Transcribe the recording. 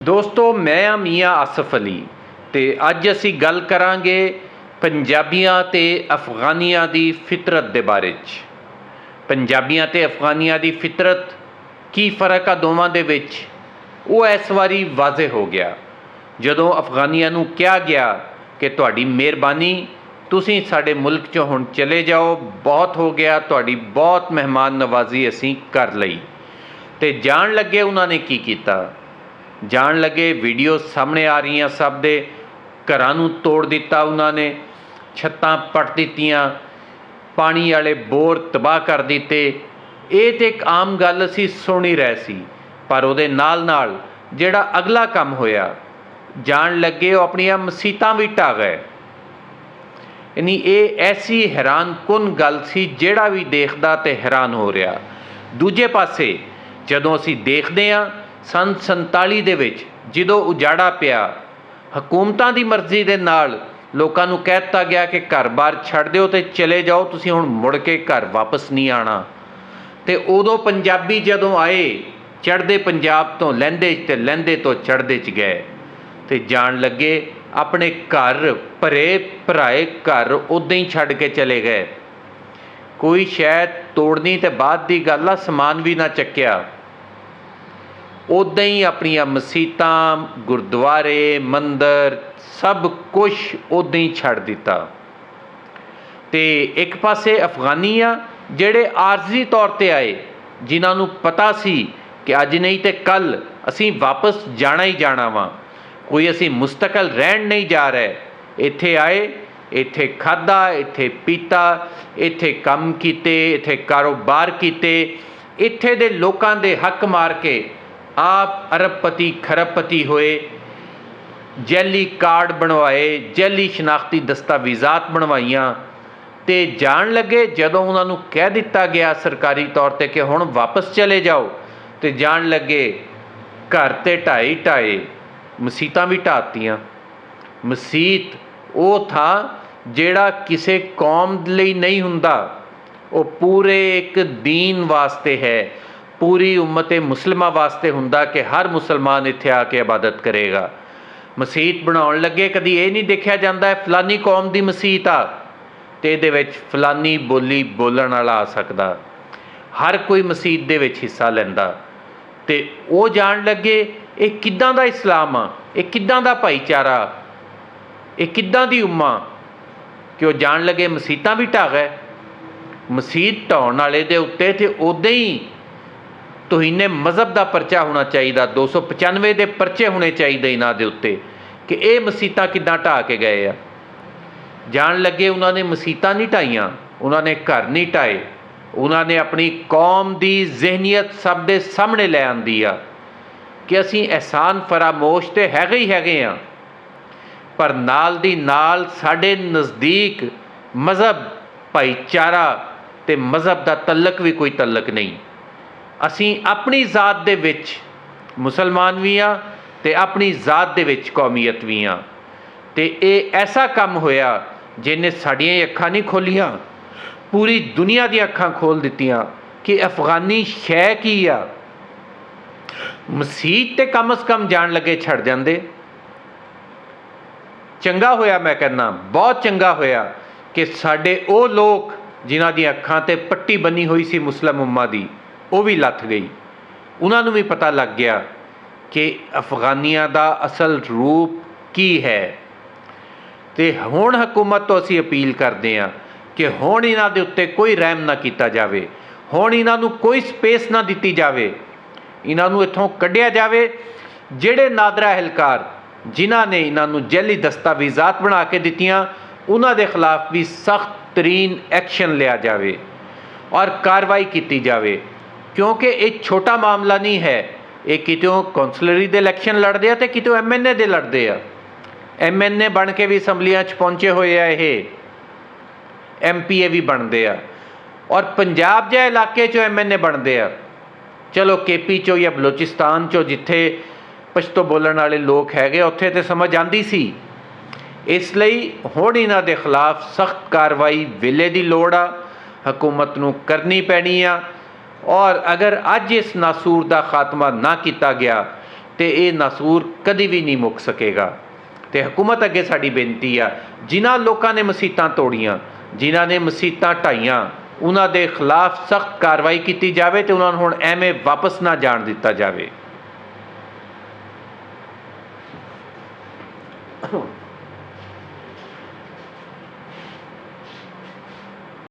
ਦੋਸਤੋ ਮੈਂ ਆ ਮੀਆਂ ਆਸਫ ਅਲੀ ਤੇ ਅੱਜ ਅਸੀਂ ਗੱਲ ਕਰਾਂਗੇ ਪੰਜਾਬੀਆਂ ਤੇ ਅਫਗਾਨੀਆਂ ਦੀ ਫਿਤਰਤ ਦੇ ਬਾਰੇ 'ਚ। ਪੰਜਾਬੀਆਂ ਤੇ ਅਫਗਾਨੀਆਂ ਦੀ ਫਿਤਰਤ ਕੀ ਫ਼ਰਕ ਆ ਦੋਵਾਂ ਦੇ ਵਿੱਚ, ਉਹ ਇਸ ਵਾਰੀ ਵਾਜ਼ੇ ਹੋ ਗਿਆ ਜਦੋਂ ਅਫਗਾਨੀਆਂ ਨੂੰ ਕਿਹਾ ਗਿਆ ਕਿ ਤੁਹਾਡੀ ਮਿਹਰਬਾਨੀ, ਤੁਸੀਂ ਸਾਡੇ ਮੁਲਕ 'ਚੋਂ ਹੁਣ ਚਲੇ ਜਾਓ, ਬਹੁਤ ਹੋ ਗਿਆ, ਤੁਹਾਡੀ ਬਹੁਤ ਮਹਿਮਾਨ ਨਵਾਜ਼ੀ ਅਸੀਂ ਕਰ ਲਈ। ਤੇ ਜਾਣ ਲੱਗੇ ਉਹਨਾਂ ਨੇ ਕੀ ਕੀਤਾ, ਜਾਣ ਲੱਗੇ ਵੀਡੀਓ ਸਾਹਮਣੇ ਆ ਰਹੀਆਂ, ਸਭ ਦੇ ਘਰਾਂ ਨੂੰ ਤੋੜ ਦਿੱਤਾ ਉਹਨਾਂ ਨੇ, ਛੱਤਾਂ ਪੱਟ ਦਿੱਤੀਆਂ, ਪਾਣੀ ਵਾਲੇ ਬੋਰ ਤਬਾਹ ਕਰ ਦਿੱਤੇ। ਇਹ ਤਾਂ ਇੱਕ ਆਮ ਗੱਲ ਅਸੀਂ ਸੁਣ ਹੀ ਰਹੇ ਸੀ, ਪਰ ਉਹਦੇ ਨਾਲ ਨਾਲ ਜਿਹੜਾ ਅਗਲਾ ਕੰਮ ਹੋਇਆ, ਜਾਣ ਲੱਗੇ ਉਹ ਆਪਣੀਆਂ ਮਸੀਤਾਂ ਵੀ ਢਾਹ ਗਏ। ਯਾਨੀ ਇਹ ਐਸੀ ਹੈਰਾਨਕੁਨ ਗੱਲ ਸੀ, ਜਿਹੜਾ ਵੀ ਦੇਖਦਾ ਤੇ ਹੈਰਾਨ ਹੋ ਰਿਹਾ। ਦੂਜੇ ਪਾਸੇ ਜਦੋਂ ਅਸੀਂ ਦੇਖਦੇ ਹਾਂ ਸੰਨ 47 ਦੇ ਵਿੱਚ ਜਦੋਂ ਉਜਾੜਾ ਪਿਆ, ਹਕੂਮਤਾਂ ਦੀ ਮਰਜ਼ੀ ਦੇ ਨਾਲ ਲੋਕਾਂ ਨੂੰ ਕਹਿ ਦਿੱਤਾ ਗਿਆ ਕਿ ਘਰ-ਬਾਰ ਛੱਡ ਦਿਓ ਤੇ ਚਲੇ ਜਾਓ, ਤੁਸੀਂ ਹੁਣ ਮੁੜ ਕੇ ਘਰ ਵਾਪਸ ਨਹੀਂ ਆਉਣਾ। ਤੇ ਉਦੋਂ ਪੰਜਾਬੀ ਜਦੋਂ ਆਏ, ਚੜ੍ਹਦੇ ਪੰਜਾਬ ਤੋਂ ਲਹਿੰਦੇ ਤੇ ਲਹਿੰਦੇ ਤੋਂ ਚੜ੍ਹਦੇ 'ਚ ਗਏ ਤੇ ਜਾਣ ਲੱਗੇ ਆਪਣੇ ਘਰ, ਭਰੇ ਭਰਾਏ ਘਰ ਉੱਦਾਂ ਹੀ ਛੱਡ ਕੇ ਚਲੇ ਗਏ। ਕੋਈ ਸ਼ਾਇਦ ਤੋੜਨੀ ਤੇ ਬਾਅਦ ਦੀ ਗੱਲ ਆ, ਸਮਾਨ ਵੀ ਨਾ ਚੱਕਿਆ, ਉੱਦਾਂ ਹੀ ਆਪਣੀਆਂ ਮਸੀਤਾਂ, ਗੁਰਦੁਆਰੇ, ਮੰਦਰ, ਸਭ ਕੁਛ ਉੱਦਾਂ ਹੀ ਛੱਡ ਦਿੱਤਾ। ਤੇ ਇੱਕ ਪਾਸੇ ਅਫਗਾਨੀ ਆ ਜਿਹੜੇ ਆਰਜ਼ੀ ਤੌਰ 'ਤੇ ਆਏ, ਜਿਨ੍ਹਾਂ ਨੂੰ ਪਤਾ ਸੀ ਕਿ ਅੱਜ ਨਹੀਂ ਤੇ ਕੱਲ੍ਹ ਅਸੀਂ ਵਾਪਸ ਜਾਣਾ ਹੀ ਜਾਣਾ ਵਾ, ਕੋਈ ਅਸੀਂ ਮੁਸਤਕਲ ਰਹਿਣ ਨਹੀਂ ਜਾ ਰਹੇ। ਇੱਥੇ ਆਏ, ਇੱਥੇ ਖਾਧਾ, ਇੱਥੇ ਪੀਤਾ, ਇੱਥੇ ਕੰਮ ਕੀਤੇ, ਇੱਥੇ ਕਾਰੋਬਾਰ ਕੀਤੇ, ਇੱਥੇ ਦੇ ਲੋਕਾਂ ਦੇ ਹੱਕ ਮਾਰ ਕੇ ਆਪ ਅਰਬਪਤੀ ਖਰਬਪਤੀ ਹੋਏ, ਜੈਲੀ ਕਾਰਡ ਬਣਵਾਏ, ਜੈਲੀ ਸ਼ਨਾਖਤੀ ਦਸਤਾਵੇਜ਼ਾਤ ਬਣਵਾਈਆਂ। ਤੇ ਜਾਣ ਲੱਗੇ ਜਦੋਂ ਉਹਨਾਂ ਨੂੰ ਕਹਿ ਦਿੱਤਾ ਗਿਆ ਸਰਕਾਰੀ ਤੌਰ 'ਤੇ ਕਿ ਹੁਣ ਵਾਪਸ ਚਲੇ ਜਾਓ, ਤੇ ਜਾਣ ਲੱਗੇ ਘਰ ਤੇ ਢਾਏ, ਮਸੀਤਾਂ ਵੀ ਢਾਤੀਆਂ। ਮਸੀਤ ਉਹ ਥਾਂ ਜਿਹੜਾ ਕਿਸੇ ਕੌਮ ਲਈ ਨਹੀਂ ਹੁੰਦਾ, ਉਹ ਪੂਰੇ ਇੱਕ ਦੀਨ ਵਾਸਤੇ ਹੈ, ਪੂਰੀ ਉਮਤ ਮੁਸਲਿਮਾਂ ਵਾਸਤੇ ਹੁੰਦਾ ਕਿ ਹਰ ਮੁਸਲਮਾਨ ਇੱਥੇ ਆ ਕੇ ਇਬਾਦਤ ਕਰੇਗਾ। ਮਸੀਤ ਬਣਾਉਣ ਲੱਗੇ ਕਦੀ ਇਹ ਨਹੀਂ ਦੇਖਿਆ ਜਾਂਦਾ ਹੈ ਫਲਾਨੀ ਕੌਮ ਦੀ ਮਸੀਤ ਆ ਤੇ ਇਹਦੇ ਵਿੱਚ ਫਲਾਨੀ ਬੋਲੀ ਬੋਲਣ ਵਾਲਾ ਆ ਸਕਦਾ, ਹਰ ਕੋਈ ਮਸੀਤ ਦੇ ਵਿੱਚ ਹਿੱਸਾ ਲੈਂਦਾ। ਤੇ ਉਹ ਜਾਣ ਲੱਗੇ ਇਹ ਕਿੱਦਾਂ ਦਾ ਇਸਲਾਮ ਆ, ਇਹ ਕਿੱਦਾਂ ਦਾ ਭਾਈਚਾਰਾ, ਇਹ ਕਿੱਦਾਂ ਦੀ ਉਮਾ, ਕਿ ਉਹ ਜਾਣ ਲੱਗੇ ਮਸੀਤਾਂ ਵੀ ਢਾਹ ਗਏ। ਮਸੀਤ ਢਾਉਣ ਵਾਲੇ ਦੇ ਉੱਤੇ ਤੇ ਉੱਦਾਂ ਹੀ ਤੋਹੀਨੇ ਮਜ਼ਹਬ ਦਾ ਪਰਚਾ ਹੋਣਾ ਚਾਹੀਦਾ, 295 ਦੇ ਪਰਚੇ ਹੋਣੇ ਚਾਹੀਦੇ ਇਹਨਾਂ ਦੇ ਉੱਤੇ ਕਿ ਇਹ ਮਸੀਤਾਂ ਕਿੱਦਾਂ ਢਾਹ ਕੇ ਗਏ ਆ। ਜਾਣ ਲੱਗੇ ਉਹਨਾਂ ਨੇ ਮਸੀਤਾਂ ਨਹੀਂ ਢਾਈਆਂ, ਉਹਨਾਂ ਨੇ ਘਰ ਨਹੀਂ ਢਾਏ, ਉਹਨਾਂ ਨੇ ਆਪਣੀ ਕੌਮ ਦੀ ਜ਼ਿਹਨੀਅਤ ਸਭ ਦੇ ਸਾਹਮਣੇ ਲੈ ਆਂਦੀ ਆ ਕਿ ਅਸੀਂ ਅਹਿਸਾਨ ਫਰਾਮੋਸ਼ ਤੇ ਹੈਗੇ ਹੀ ਹੈਗੇ ਆ, ਪਰ ਨਾਲ ਦੀ ਨਾਲ ਸਾਡੇ ਨਜ਼ਦੀਕ ਮਜ਼ਹਬ, ਭਾਈਚਾਰਾ ਤੇ ਮਜ਼ਹਬ ਦਾ ਤਲਕ ਵੀ ਕੋਈ ਤਲਕ ਨਹੀਂ। ਅਸੀਂ ਆਪਣੀ ਜ਼ਾਤ ਦੇ ਵਿੱਚ ਮੁਸਲਮਾਨ ਵੀ ਹਾਂ ਤੇ ਆਪਣੀ ਜ਼ਾਤ ਦੇ ਵਿੱਚ ਕੌਮੀਅਤ ਵੀ ਹਾਂ। ਤੇ ਇਹ ਐਸਾ ਕੰਮ ਹੋਇਆ ਜਿਹਨੇ ਸਾਡੀਆਂ ਅੱਖਾਂ ਨਹੀਂ ਖੋਲ੍ਹੀਆਂ, ਪੂਰੀ ਦੁਨੀਆ ਦੀਆਂ ਅੱਖਾਂ ਖੋਲ੍ਹ ਦਿੱਤੀਆਂ ਕਿ ਅਫਗਾਨੀ ਸ਼ੈ ਕੀ ਆ। ਮਸੀਤ ਤੇ ਕਮ ਅਜ਼ ਕਮ ਜਾਣ ਲੱਗੇ ਛੱਡ ਜਾਂਦੇ। ਚੰਗਾ ਹੋਇਆ, ਮੈਂ ਕਹਿੰਦਾ ਬਹੁਤ ਚੰਗਾ ਹੋਇਆ ਕਿ ਸਾਡੇ ਉਹ ਲੋਕ ਜਿਨ੍ਹਾਂ ਦੀਆਂ ਅੱਖਾਂ 'ਤੇ ਪੱਟੀ ਬੰਨੀ ਹੋਈ ਸੀ ਮੁਸਲਿਮ ਉਮਾ ਦੀ, ਉਹ ਵੀ ਲੱਥ ਗਈ। ਉਹਨਾਂ ਨੂੰ ਵੀ ਪਤਾ ਲੱਗ ਗਿਆ ਕਿ ਅਫਗਾਨੀਆਂ ਦਾ ਅਸਲ ਰੂਪ ਕੀ ਹੈ। ਤੇ ਹੁਣ ਹਕੂਮਤ ਤੋਂ ਅਸੀਂ ਅਪੀਲ ਕਰਦੇ ਹਾਂ ਕਿ ਹੁਣ ਇਹਨਾਂ ਦੇ ਉੱਤੇ ਕੋਈ ਰਹਿਮ ਨਾ ਕੀਤਾ ਜਾਵੇ, ਹੁਣ ਇਹਨਾਂ ਨੂੰ ਕੋਈ ਸਪੇਸ ਨਾ ਦਿੱਤੀ ਜਾਵੇ, ਇਹਨਾਂ ਨੂੰ ਇੱਥੋਂ ਕੱਢਿਆ ਜਾਵੇ। ਜਿਹੜੇ ਨਾਦਰਾ ਅਹਿਲਕਾਰ ਜਿਨ੍ਹਾਂ ਨੇ ਇਹਨਾਂ ਨੂੰ ਜੈਲੀ ਦਸਤਾਵੇਜ਼ਾਤ ਬਣਾ ਕੇ ਦਿੱਤੀਆਂ, ਉਹਨਾਂ ਦੇ ਖਿਲਾਫ ਵੀ ਸਖਤ ਤਰੀਨ ਐਕਸ਼ਨ ਲਿਆ ਜਾਵੇ ਔਰ ਕਾਰਵਾਈ ਕੀਤੀ ਜਾਵੇ, ਕਿਉਂਕਿ ਇਹ ਛੋਟਾ ਮਾਮਲਾ ਨਹੀਂ ਹੈ। ਇਹ ਕਿਤੋਂ ਕੌਂਸਲਰੀ ਦੇ ਇਲੈਕਸ਼ਨ ਲੜਦੇ ਆ ਤੇ ਕਿਤੋਂ MNA ਦੇ ਲੜਦੇ ਆ। MNA ਬਣ ਕੇ ਵੀ ਅਸੈਂਬਲੀਆਂ 'ਚ ਪਹੁੰਚੇ ਹੋਏ ਆ, ਇਹ MPA ਵੀ ਬਣਦੇ ਆ, ਔਰ ਪੰਜਾਬ ਜਿਹੇ ਇਲਾਕੇ 'ਚੋਂ MNA ਬਣਦੇ ਆ। ਚਲੋ KP 'ਚੋਂ ਜਾਂ ਬਲੋਚਿਸਤਾਨ 'ਚੋਂ ਜਿੱਥੇ ਪਸ਼ਤੋ ਬੋਲਣ ਵਾਲੇ ਲੋਕ ਹੈਗੇ, ਉੱਥੇ ਤਾਂ ਸਮਝ ਆਉਂਦੀ ਸੀ। ਇਸ ਲਈ ਹੁਣ ਇਹਨਾਂ ਦੇ ਖਿਲਾਫ ਸਖਤ ਕਾਰਵਾਈ ਵੇਲੇ ਦੀ ਲੋੜ ਆ, ਹਕੂਮਤ ਨੂੰ ਕਰਨੀ ਪੈਣੀ ਆ। ਔਰ ਅਗਰ ਅੱਜ ਇਸ ਨਾਸੂਰ ਦਾ ਖਾਤਮਾ ਨਾ ਕੀਤਾ ਗਿਆ ਤੇ ਇਹ ਨਸੂਰ ਕਦੀ ਵੀ ਨਹੀਂ ਮੁੱਕ ਸਕੇਗਾ। ਤੇ ਹਕੂਮਤ ਅੱਗੇ ਸਾਡੀ ਬੇਨਤੀ ਆ, ਜਿਨ੍ਹਾਂ ਲੋਕਾਂ ਨੇ ਮਸੀਤਾਂ ਤੋੜੀਆਂ, ਜਿਨ੍ਹਾਂ ਨੇ ਮਸੀਤਾਂ ਢਾਈਆਂ, ਉਹਨਾਂ ਦੇ ਖਿਲਾਫ ਸਖਤ ਕਾਰਵਾਈ ਕੀਤੀ ਜਾਵੇ ਤੇ ਉਹਨਾਂ ਨੂੰ ਹੁਣ ਐਵੇਂ ਵਾਪਸ ਨਾ ਜਾਣ ਦਿੱਤਾ ਜਾਵੇ।